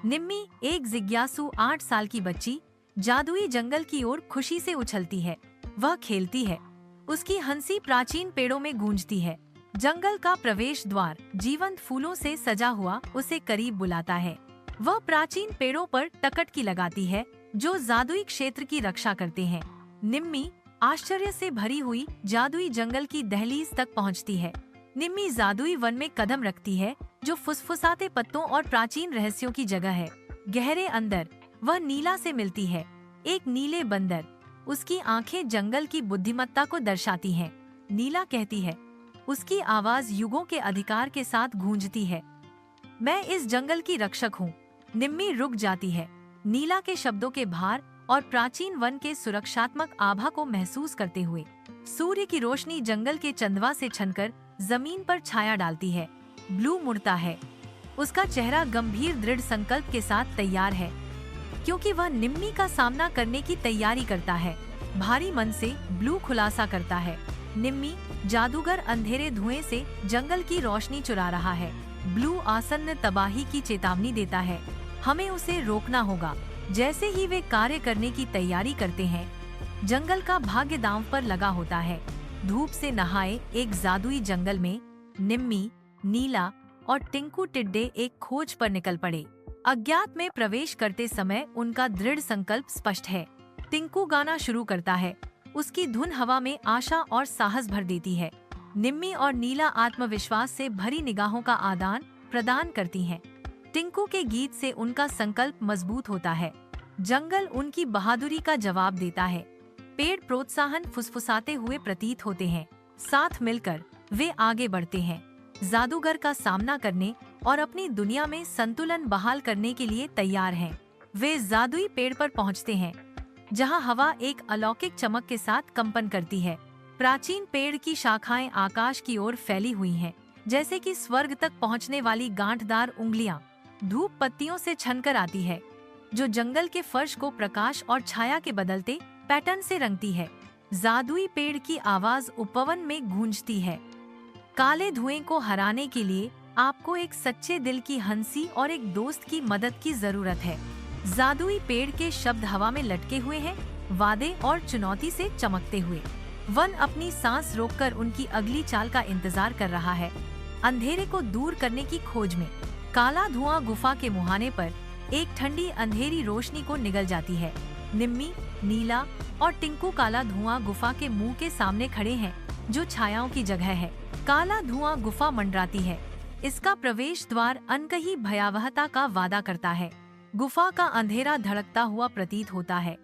निम्मी, एक जिज्ञासु 8 साल की बच्ची, जादुई जंगल की ओर खुशी से उछलती है। वह खेलती है। उसकी हंसी प्राचीन पेड़ों में गूंजती है। जंगल का प्रवेश द्वार जीवंत फूलों से सजा हुआ उसे करीब बुलाता है। वह प्राचीन पेड़ों पर टकटकी लगाती है जो जादुई क्षेत्र की रक्षा करते हैं। निम्मी आश्चर्य से भरी हुई जादुई जंगल की दहलीज तक पहुंचती है। निम्मी जादुई वन में कदम रखती है जो फुसफुसाते पत्तों और प्राचीन रहस्यों की जगह है। गहरे अंदर वह नीला से मिलती है, एक नीले बंदर। उसकी आंखें जंगल की बुद्धिमत्ता को दर्शाती हैं। नीला कहती है, उसकी आवाज युगों के अधिकार के साथ गूंजती है, मैं इस जंगल की रक्षक हूँ। निम्मी रुक जाती है, नीला के शब्दों के भार और प्राचीन वन के सुरक्षात्मक आभा को महसूस करते हुए। सूर्य की रोशनी जंगल के चंदवा से छनकर जमीन पर छाया डालती है। ब्लू मुड़ता है। उसका चेहरा गंभीर दृढ़ संकल्प के साथ तैयार है, क्योंकि वह निम्मी का सामना करने की तैयारी करता है। भारी मन से ब्लू खुलासा करता है, निम्मी, जादूगर अंधेरे धुएं से जंगल की रोशनी चुरा रहा है। ब्लू आसन्न तबाही की चेतावनी देता है, हमें उसे रोकना होगा। जैसे ही वे कार्य करने की तैयारी करते हैं, जंगल का भाग्य दांव पर लगा होता है। धूप से नहाए एक जादुई जंगल में निम्मी, नीला और टिंकू टिड्डे एक खोज पर निकल पड़े। अज्ञात में प्रवेश करते समय उनका दृढ़ संकल्प स्पष्ट है। टिंकू गाना शुरू करता है। उसकी धुन हवा में आशा और साहस भर देती है। निम्मी और नीला आत्मविश्वास से भरी निगाहों का आदान प्रदान करती हैं। टिंकू के गीत से उनका संकल्प मजबूत होता है। जंगल उनकी बहादुरी का जवाब देता है। पेड़ प्रोत्साहन फुसफुसाते हुए प्रतीत होते हैं। साथ मिलकर वे आगे बढ़ते हैं, जादूगर का सामना करने और अपनी दुनिया में संतुलन बहाल करने के लिए तैयार हैं। वे जादुई पेड़ पर पहुंचते हैं, जहां हवा एक अलौकिक चमक के साथ कंपन करती है। प्राचीन पेड़ की शाखाएं आकाश की ओर फैली हुई हैं, जैसे कि स्वर्ग तक पहुंचने वाली गांठदार उंगलियां। धूप पत्तियों से छनकर आती है, जो जंगल के फर्श को प्रकाश और छाया के बदलते पैटर्न से रंगती है। जादुई पेड़ की आवाज उपवन में गूंजती है। काले धुएं को हराने के लिए आपको एक सच्चे दिल की हंसी और एक दोस्त की मदद की जरूरत है। जादुई पेड़ के शब्द हवा में लटके हुए हैं, वादे और चुनौती से चमकते हुए। वन अपनी सांस रोककर उनकी अगली चाल का इंतजार कर रहा है, अंधेरे को दूर करने की खोज में। काला धुआं गुफा के मुहाने पर एक ठंडी अंधेरी रोशनी को निगल जाती है। निम्मी, नीला और टिंकू काला धुआं गुफा के मुंह के सामने खड़े हैं, जो छायाओं की जगह है। काला धुआं गुफा मंडराती है। इसका प्रवेश द्वार अनकही भयावहता का वादा करता है। गुफा का अंधेरा धड़कता हुआ प्रतीत होता है।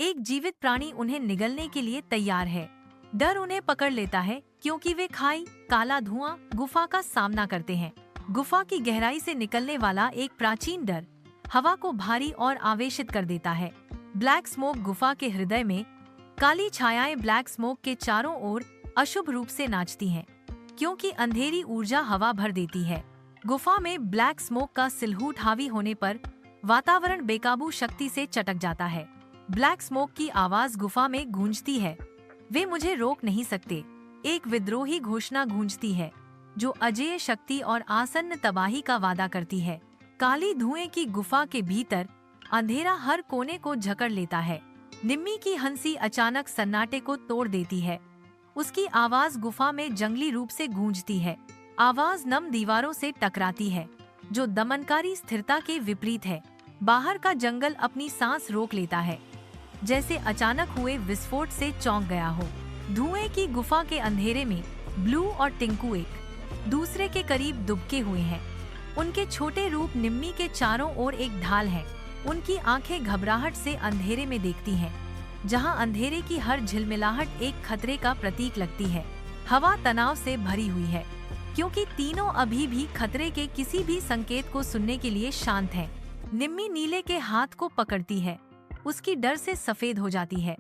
एक जीवित प्राणी उन्हें निगलने के लिए तैयार है। डर उन्हें पकड़ लेता है, क्योंकि वे खाई, काला धुआं गुफा का सामना करते हैं। गुफा की गहराई से निकलने वाला एक प्राचीन डर हवा को भारी और आवेशित कर देता है। ब्लैक स्मोक गुफा के हृदय में काली छायाएं ब्लैक स्मोक के चारों ओर अशुभ रूप से नाचती हैं, क्योंकि अंधेरी ऊर्जा हवा भर देती है। गुफा में ब्लैक स्मोक का सिलहूट हावी होने पर वातावरण बेकाबू शक्ति से चटक जाता है। ब्लैक स्मोक की आवाज गुफा में गूंजती है, वे मुझे रोक नहीं सकते। एक विद्रोही घोषणा गूंजती है, जो अजेय शक्ति और आसन्न तबाही का वादा करती है। काली धुएं की गुफा के भीतर अंधेरा हर कोने को जकड़ लेता है। निम्मी की हंसी अचानक सन्नाटे को तोड़ देती है। उसकी आवाज गुफा में जंगली रूप से गूंजती है। आवाज नम दीवारों से टकराती है, जो दमनकारी स्थिरता के विपरीत है। बाहर का जंगल अपनी सांस रोक लेता है, जैसे अचानक हुए विस्फोट से चौंक गया हो। धुएं की गुफा के अंधेरे में ब्लू और टिंकू एक दूसरे के करीब दुबके हुए हैं। उनके छोटे रूप निम्मी के चारों ओर एक ढाल है। उनकी आंखें घबराहट से अंधेरे में देखती हैं, जहां अंधेरे की हर झिलमिलाहट एक खतरे का प्रतीक लगती है। हवा तनाव से भरी हुई है, क्योंकि तीनों अभी भी खतरे के किसी भी संकेत को सुनने के लिए शांत हैं। निम्मी नीले के हाथ को पकड़ती है। उसकी डर से सफेद हो जाती है,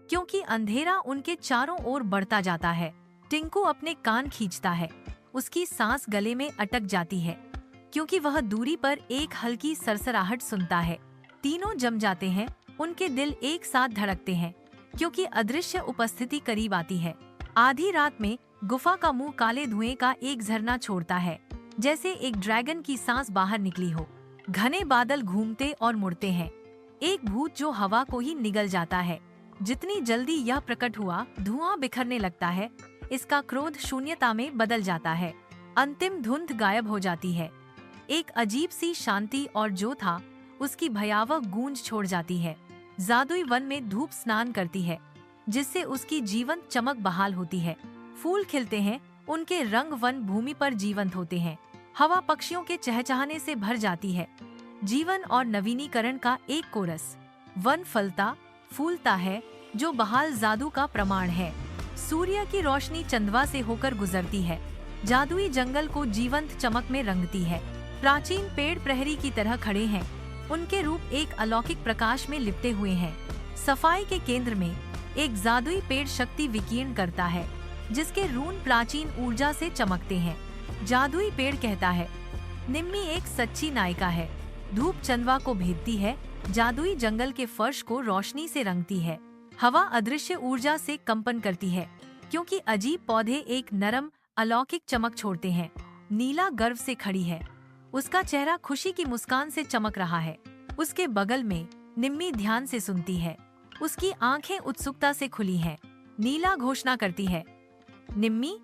क्योंकि अंधेरा उनके चारों ओर बढ़ता जाता है। टिंकू अपने कान खींचता है। उसकी सांस गले में अटक जाती है, क्योंकि वह दूरी पर एक हल्की सरसराहट सुनता है। तीनों जम जाते हैं। उनके दिल एक साथ धड़कते हैं, क्योंकि अदृश्य उपस्थिति करीब आती है। आधी रात में गुफा का मुंह काले धुएं का एक झरना छोड़ता है, जैसे एक ड्रैगन की सांस बाहर निकली हो। घने बादल घूमते और मुड़ते हैं। एक भूत जो हवा को ही निगल जाता है। जितनी जल्दी यह प्रकट हुआ, धुआं बिखरने लगता है। इसका क्रोध शून्यता में बदल जाता है। अंतिम धुंध गायब हो जाती है। एक अजीब सी शांति और जो था उसकी भयावह गूंज छोड़ जाती है। जादुई वन में धूप स्नान करती है, जिससे उसकी जीवंत चमक बहाल होती है। फूल खिलते हैं, उनके रंग वन भूमि पर जीवंत होते हैं। हवा पक्षियों के चहचहाने से भर जाती है। जीवन और नवीनीकरण का एक कोरस। वन फलता फूलता है, जो बहाल जादू का प्रमाण है। सूर्य की रोशनी चंदवा से होकर गुजरती है, जादुई जंगल को जीवंत चमक में रंगती है। प्राचीन पेड़ प्रहरी की तरह खड़े हैं, उनके रूप एक अलौकिक प्रकाश में लिपटे हुए हैं। सफाई के केंद्र में एक जादुई पेड़ शक्ति विकीर्ण करता है, जिसके रून प्राचीन ऊर्जा से चमकते हैं। जादुई पेड़ कहता है, निम्मी एक सच्ची नायिका है। धूप चंदवा को भेदती है, जादुई जंगल के फर्श को रोशनी से रंगती है। हवा अदृश्य ऊर्जा से कंपन करती है, क्योंकि अजीब पौधे एक नरम अलौकिक चमक छोड़ते हैं। नीला गर्व से खड़ी है, उसका चेहरा खुशी की मुस्कान से चमक रहा है। उसके बगल में निम्मी ध्यान से सुनती है, उसकी आंखें उत्सुकता से खुली हैं। नीला घोषणा करती है, निम्मी,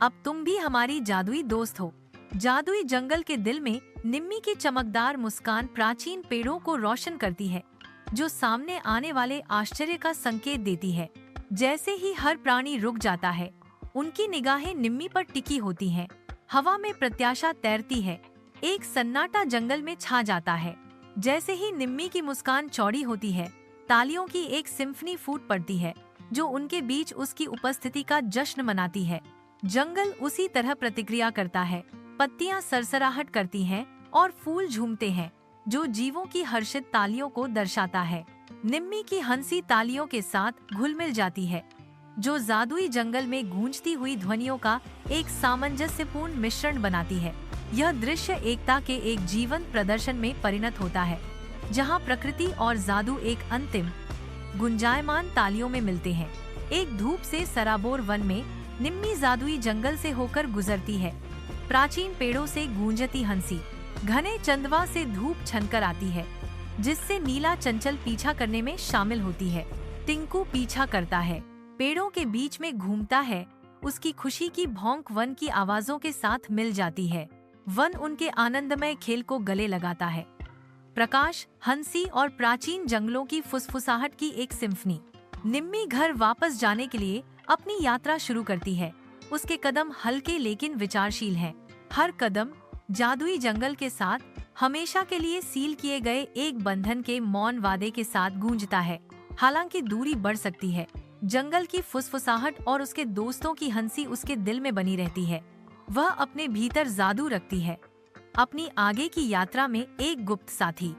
अब तुम भी हमारी जादुई दोस्त हो। जादुई जंगल के दिल में निम्मी की चमकदार मुस्कान प्राचीन पेड़ों को रोशन करती है, जो सामने आने वाले आश्चर्य का संकेत देती है। जैसे ही हर प्राणी रुक जाता है, उनकी निगाहें निम्मी पर टिकी होती हैं। हवा में प्रत्याशा तैरती है, एक सन्नाटा जंगल में छा जाता है। जैसे ही निम्मी की मुस्कान चौड़ी होती है, तालियों की एक सिम्फनी फूट पड़ती है, जो उनके बीच उसकी उपस्थिति का जश्न मनाती है। जंगल उसी तरह प्रतिक्रिया करता है। पत्तियां सरसराहट करती हैं और फूल झूमते हैं, जो जीवों की हर्षित तालियों को दर्शाता है। निम्मी की हंसी तालियों के साथ घुल मिल जाती है, जो जादुई जंगल में गूंजती हुई ध्वनियों का एक सामंजस्यपूर्ण मिश्रण बनाती है। यह दृश्य एकता के एक जीवंत प्रदर्शन में परिणत होता है, जहां प्रकृति और जादू एक अंतिम गुंजायमान तालियों में मिलते हैं। एक धूप से सराबोर वन में निम्मी जादुई जंगल से होकर गुजरती है। प्राचीन पेड़ों से गूंजती हंसी, घने चंदवा से धूप छनकर आती है, जिससे नीला चंचल पीछा करने में शामिल होती है। टिंकू पीछा करता है, पेड़ों के बीच में घूमता है। उसकी खुशी की भौंक वन की आवाजों के साथ मिल जाती है। वन उनके आनंदमय खेल को गले लगाता है। प्रकाश, हंसी और प्राचीन जंगलों की फुसफुसाहट की एक सिम्फनी। निम्मी घर वापस जाने के लिए अपनी यात्रा शुरू करती है। उसके कदम हल्के लेकिन विचारशील हैं। हर कदम जादुई जंगल के साथ हमेशा के लिए सील किए गए एक बंधन के मौन वादे के साथ गूंजता है। हालांकि दूरी बढ़ सकती है, जंगल की फुसफुसाहट और उसके दोस्तों की हंसी उसके दिल में बनी रहती है। वह अपने भीतर जादू रखती है, अपनी आगे की यात्रा में एक गुप्त साथी।